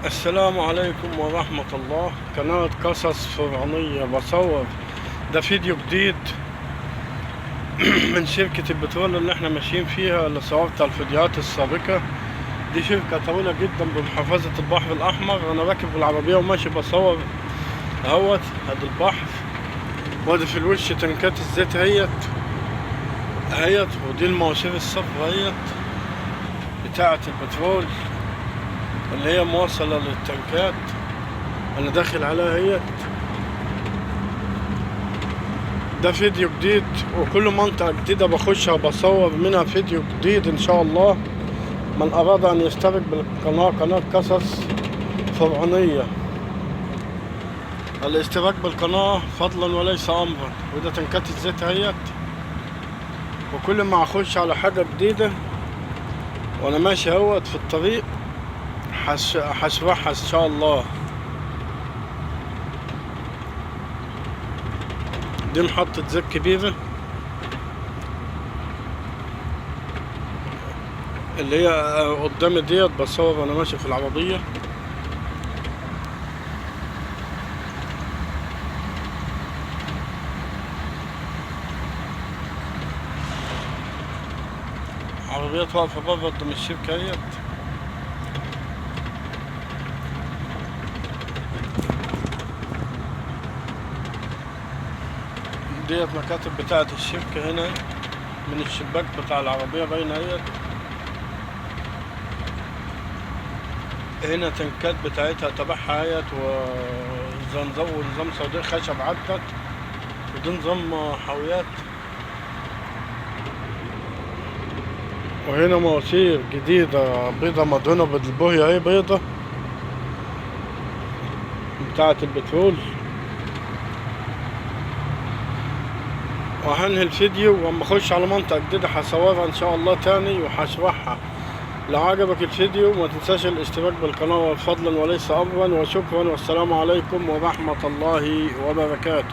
السلام عليكم ورحمة الله. قناة قصص فرعونية بصور. ده فيديو جديد من شركة البترول اللي احنا ماشيين فيها، اللي صورت الفيديوهات السابقة. دي شركة طويلة جدا بمحافظة البحر الأحمر. أنا راكب بالعربية وماشي بصور اهوت. ادي البحر، وادي في الوش تنكات الزيت اهيت، ودي المواسير الصفرا اهيت بتاعة البترول اللي هي موصلة للتنكات. انا داخل عليها اهيت. ده فيديو جديد، وكل منطقة جديدة بخشها بصور منها فيديو جديد ان شاء الله. من اراد ان يشترك بالقناة، قناة قصص فرعونية، الاشتراك بالقناة فضلا وليس امرا. وده تنكات الزيت اهيت، وكل ما اخش على حاجة جديدة وانا ماشي اهوت في الطريق هشرحها ان شاء الله. دي محطة زيت كبيرة اللي هي قدامي ديت، بصور وانا ماشي في العربية. عربيات واقفة بره قدام الشركة اهيت. ديت مكاتب بتاعة الشركة هنا، من الشباك بتاع العربية باينة اهيت. هنا تنكات بتاعتها تبعها اهيت، ونظام صواريخ خشب عدت، ودي نظام حاويات. وهنا مواسير جديدة بيضة مدهونة بالبوية اهي بيضة بتاعة البترول. وهنهي الفيديو، واما اخش على منطقة جديدة هصورها ان شاء الله تاني وهشرحها. لو عجبك الفيديو ما تنساش الاشتراك بالقناة فضلا وليس امرا. وشكرا، والسلام عليكم ورحمة الله وبركاته.